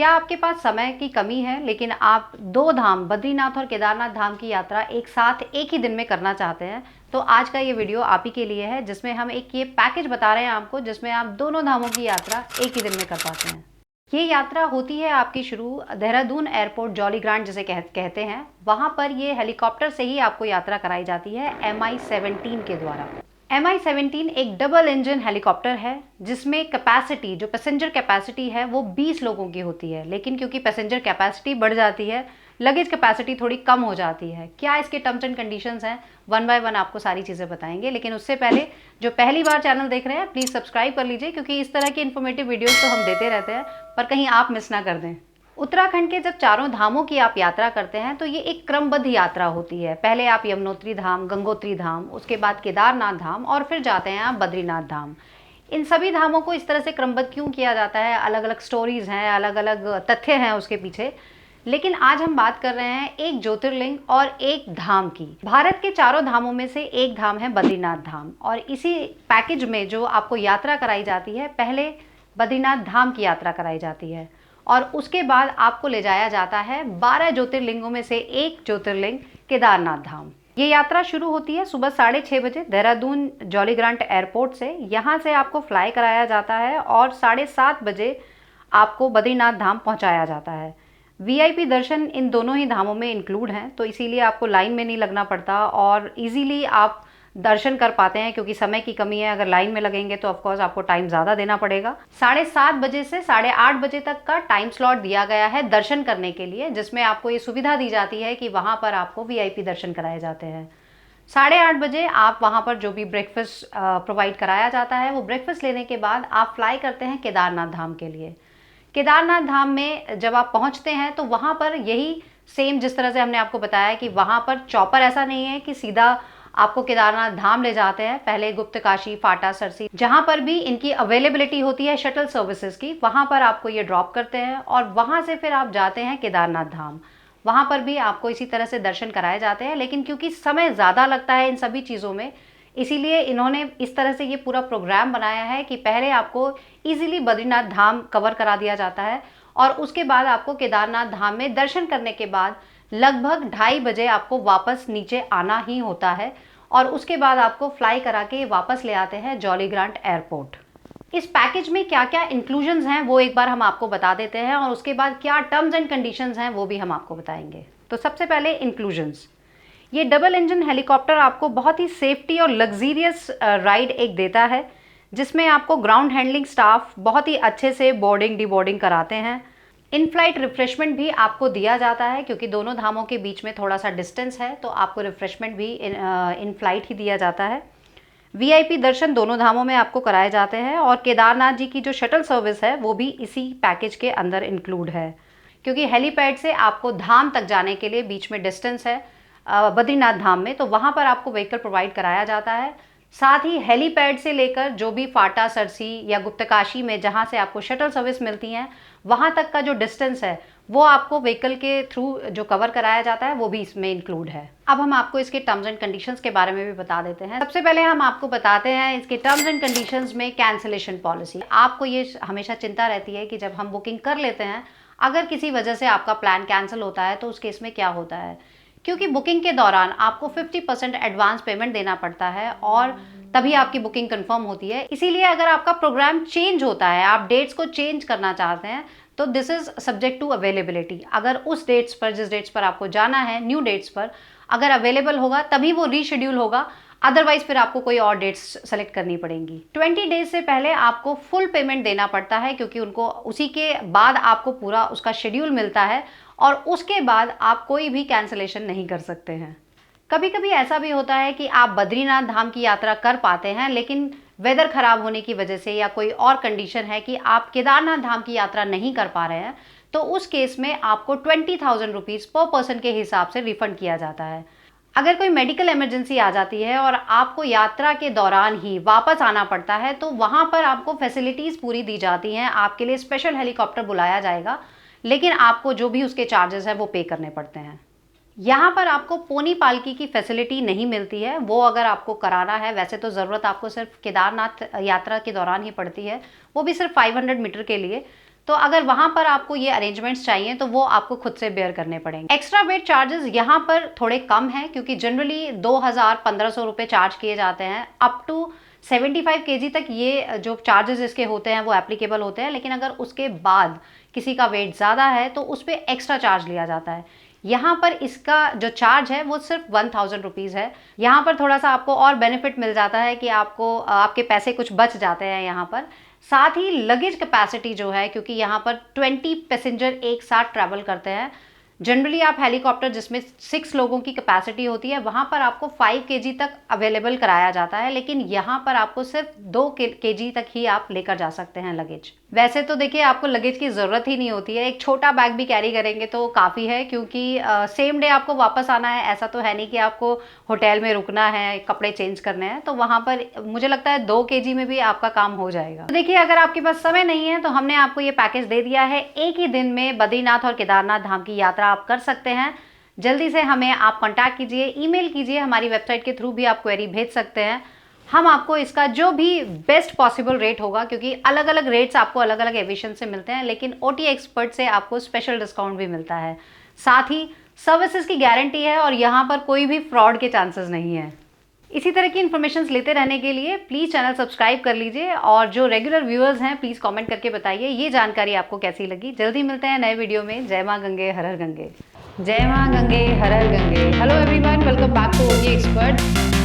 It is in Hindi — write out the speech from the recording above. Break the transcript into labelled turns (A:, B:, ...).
A: क्या आपके पास समय की कमी है लेकिन आप दो धाम बद्रीनाथ और केदारनाथ धाम की यात्रा एक साथ एक ही दिन में करना चाहते हैं? तो आज का ये वीडियो आप ही के लिए है, जिसमें हम एक ये पैकेज बता रहे हैं आपको, जिसमें आप दोनों धामों की यात्रा एक ही दिन में कर पाते हैं। ये यात्रा होती है आपकी शुरू देहरादून एयरपोर्ट जॉली ग्रांट जिसे कहते हैं, वहाँ पर ये हेलीकॉप्टर से ही आपको यात्रा कराई जाती है MI-17 के द्वारा। MI-17 एक डबल इंजन हेलीकॉप्टर है जिसमें कैपेसिटी, जो पैसेंजर कैपेसिटी है वो 20 लोगों की होती है, लेकिन क्योंकि पैसेंजर कैपेसिटी बढ़ जाती है, लगेज कैपेसिटी थोड़ी कम हो जाती है। क्या इसके टर्म्स एंड कंडीशंस हैं, वन बाय वन आपको सारी चीज़ें बताएंगे। लेकिन उससे पहले जो पहली बार चैनल देख रहे हैं प्लीज़ सब्सक्राइब कर लीजिए, क्योंकि इस तरह की इन्फॉर्मेटिव वीडियोज़ तो हम देते रहते हैं, पर कहीं आप मिस ना कर दें। उत्तराखंड के जब चारों धामों की आप यात्रा करते हैं तो ये एक क्रमबद्ध यात्रा होती है। पहले आप यमुनोत्री धाम, गंगोत्री धाम, उसके बाद केदारनाथ धाम और फिर जाते हैं आप बद्रीनाथ धाम। इन सभी धामों को इस तरह से क्रमबद्ध क्यों किया जाता है? अलग अलग स्टोरीज हैं, अलग अलग तथ्य हैं उसके पीछे। लेकिन आज हम बात कर रहे हैं एक ज्योतिर्लिंग और एक धाम की। भारत के चारों धामों में से एक धाम है बद्रीनाथ धाम, और इसी पैकेज में जो आपको यात्रा कराई जाती है, पहले बद्रीनाथ धाम की यात्रा कराई जाती है और उसके बाद आपको ले जाया जाता है 12 ज्योतिर्लिंगों में से एक ज्योतिर्लिंग केदारनाथ धाम। ये यात्रा शुरू होती है सुबह 6:30 बजे देहरादून जॉली ग्रांट एयरपोर्ट से। यहाँ से आपको फ्लाई कराया जाता है और 7:30 बजे आपको बद्रीनाथ धाम पहुँचाया जाता है। VIP दर्शन इन दोनों ही धामों में इंक्लूड हैं, तो इसीलिए आपको लाइन में नहीं लगना पड़ता और इजीली आप दर्शन कर पाते हैं, क्योंकि समय की कमी है। अगर लाइन में लगेंगे तो ऑफकोर्स आपको टाइम ज़्यादा देना पड़ेगा। 7:30 बजे से 8:30 बजे तक का टाइम स्लॉट दिया गया है दर्शन करने के लिए, जिसमें आपको ये सुविधा दी जाती है कि वहाँ पर आपको VIP दर्शन कराए जाते हैं। 8:30 बजे आप वहाँ पर जो भी ब्रेकफास्ट प्रोवाइड कराया जाता है, वो ब्रेकफास्ट लेने के बाद आप फ्लाई करते हैं केदारनाथ धाम के लिए। केदारनाथ धाम में जब आप पहुँचते हैं तो वहाँ पर यही सेम जिस तरह से हमने आपको बताया कि वहाँ पर चॉपर ऐसा नहीं है कि सीधा आपको केदारनाथ धाम ले जाते हैं। पहले गुप्तकाशी, फाटा, सरसी, जहां पर भी इनकी अवेलेबिलिटी होती है शटल सर्विसेज की, वहां पर आपको ये ड्रॉप करते हैं और वहां से फिर आप जाते हैं केदारनाथ धाम। वहां पर भी आपको इसी तरह से दर्शन कराए जाते हैं, लेकिन क्योंकि समय ज़्यादा लगता है इन सभी चीज़ों में, इसीलिए इन्होंने इस तरह से ये पूरा प्रोग्राम बनाया है कि पहले आपको ईजिली बद्रीनाथ धाम कवर करा दिया जाता है और उसके बाद आपको केदारनाथ धाम में दर्शन करने के बाद लगभग 2:30 बजे आपको वापस नीचे आना ही होता है और उसके बाद आपको फ्लाई करा के वापस ले आते हैं जॉली ग्रांट एयरपोर्ट। इस पैकेज में क्या क्या इंक्लूजन्स हैं वो एक बार हम आपको बता देते हैं और उसके बाद क्या टर्म्स एंड कंडीशंस हैं वो भी हम आपको बताएंगे। तो सबसे पहले इंक्लूजन्स। ये डबल इंजन हेलीकॉप्टर आपको बहुत ही सेफ्टी और लग्जीरियस राइड एक देता है, जिसमें आपको ग्राउंड हैंडलिंग स्टाफ बहुत ही अच्छे से बोर्डिंग डिबोर्डिंग कराते हैं। इन फ्लाइट रिफ्रेशमेंट भी आपको दिया जाता है, क्योंकि दोनों धामों के बीच में थोड़ा सा डिस्टेंस है, तो आपको रिफ्रेशमेंट भी इन फ्लाइट ही दिया जाता है। VIP दर्शन दोनों धामों में आपको कराए जाते हैं और केदारनाथ जी की जो शटल सर्विस है वो भी इसी पैकेज के अंदर इंक्लूड है, क्योंकि हेलीपैड से आपको धाम तक जाने के लिए बीच में डिस्टेंस है बद्रीनाथ धाम में, तो वहाँ पर आपको व्हीकल प्रोवाइड कराया जाता है। साथ ही हेलीपैड से लेकर जो भी फाटा, सरसी या गुप्तकाशी में जहाँ से आपको शटल सर्विस मिलती हैं, वहाँ तक का जो डिस्टेंस है वो आपको व्हीकल के थ्रू जो कवर कराया जाता है वो भी इसमें इंक्लूड है। अब हम आपको इसके टर्म्स एंड कंडीशंस के बारे में भी बता देते हैं। सबसे पहले हम आपको बताते हैं इसके टर्म्स एंड कंडीशंस में कैंसिलेशन पॉलिसी। आपको ये हमेशा चिंता रहती है कि जब हम बुकिंग कर लेते हैं, अगर किसी वजह से आपका प्लान कैंसिल होता है तो उस केस में क्या होता है, क्योंकि बुकिंग के दौरान आपको 50% एडवांस पेमेंट देना पड़ता है और तभी आपकी बुकिंग कंफर्म होती है। इसीलिए अगर आपका प्रोग्राम चेंज होता है, आप डेट्स को चेंज करना चाहते हैं, तो this is subject to availability. अगर उस डेट्स पर, जिस डेट्स पर आपको जाना है, न्यू डेट्स पर अगर अवेलेबल होगा तभी वो रीशेड्यूल होगा, अदरवाइज फिर आपको कोई और डेट्स सेलेक्ट करनी पड़ेंगी। 20 डेज से पहले आपको फुल पेमेंट देना पड़ता है, क्योंकि उनको उसी के बाद आपको पूरा उसका शेड्यूल मिलता है और उसके बाद आप कोई भी कैंसिलेशन नहीं कर सकते हैं। कभी कभी ऐसा भी होता है कि आप बद्रीनाथ धाम की यात्रा कर पाते हैं, लेकिन वेदर ख़राब होने की वजह से या कोई और कंडीशन है कि आप केदारनाथ धाम की यात्रा नहीं कर पा रहे हैं, तो उस केस में आपको 20,000 रुपीज़ पर पर्सन के हिसाब से रिफंड किया जाता है। अगर कोई मेडिकल इमरजेंसी आ जाती है और आपको यात्रा के दौरान ही वापस आना पड़ता है, तो वहाँ पर आपको फैसिलिटीज़ पूरी दी जाती हैं। आपके लिए स्पेशल हेलीकॉप्टर बुलाया जाएगा, लेकिन आपको जो भी उसके चार्जेस हैं वो पे करने पड़ते हैं। यहाँ पर आपको पोनी पालकी की फैसिलिटी नहीं मिलती है, वो अगर आपको कराना है, वैसे तो ज़रूरत आपको सिर्फ केदारनाथ यात्रा के दौरान ही पड़ती है, वो भी सिर्फ 500 मीटर के लिए। तो अगर वहां पर आपको ये अरेंजमेंट्स चाहिए तो वो आपको खुद से बेयर करने पड़ेंगे। एक्स्ट्रा वेट चार्जेस यहाँ पर थोड़े कम हैं क्योंकि जनरली 2000-1500 रुपये चार्ज किए जाते हैं। अप टू 75 केजी तक ये जो चार्जेस इसके होते हैं वो एप्लीकेबल होते हैं, लेकिन अगर उसके बाद किसी का वेट ज़्यादा है तो उस पर एक्स्ट्रा चार्ज लिया जाता है। यहाँ पर इसका जो चार्ज है वो सिर्फ 1000 रुपीज़ है। यहाँ पर थोड़ा सा आपको और बेनिफिट मिल जाता है कि आपको आपके पैसे कुछ बच जाते हैं यहाँ पर। साथ ही लगेज कैपेसिटी जो है, क्योंकि यहाँ पर 20 पैसेंजर एक साथ ट्रैवल करते हैं। जनरली आप हेलीकॉप्टर जिसमें 6 लोगों की कैपेसिटी होती है वहाँ पर आपको 5 केजी तक अवेलेबल कराया जाता है, लेकिन यहाँ पर आपको सिर्फ 2 केजी तक ही आप लेकर जा सकते हैं लगेज। वैसे तो देखिए आपको लगेज की ज़रूरत ही नहीं होती है, एक छोटा बैग भी कैरी करेंगे तो काफ़ी है, क्योंकि सेम डे आपको वापस आना है। ऐसा तो है नहीं कि आपको होटल में रुकना है, कपड़े चेंज करने हैं, तो वहाँ पर मुझे लगता है 2 केजी में भी आपका काम हो जाएगा। तो देखिए अगर आपके पास समय नहीं है तो हमने आपको ये पैकेज दे दिया है, एक ही दिन में बद्रीनाथ और केदारनाथ धाम की यात्रा आप कर सकते हैं। जल्दी से हमें आप कॉन्टैक्ट कीजिए, ईमेल कीजिए, हमारी वेबसाइट के थ्रू भी आप क्वेरी भेज सकते हैं। हम आपको इसका जो भी बेस्ट पॉसिबल रेट होगा, क्योंकि अलग अलग रेट्स आपको अलग अलग एविएशन से मिलते हैं, लेकिन OTA एक्सपर्ट से आपको स्पेशल डिस्काउंट भी मिलता है। साथ ही सर्विसेज की गारंटी है और यहाँ पर कोई भी फ्रॉड के चांसेस नहीं है। इसी तरह की इन्फॉर्मेशन लेते रहने के लिए प्लीज़ चैनल सब्सक्राइब कर लीजिए, और जो रेगुलर व्यूअर्स हैं प्लीज़ कमेंट करके बताइए ये जानकारी आपको कैसी लगी। जल्दी मिलते हैं नए वीडियो में। जय माँ गंगे हर हर गंगे। जय माँ गंगे हर हर Gange. Hello everyone, welcome back to OTA expert.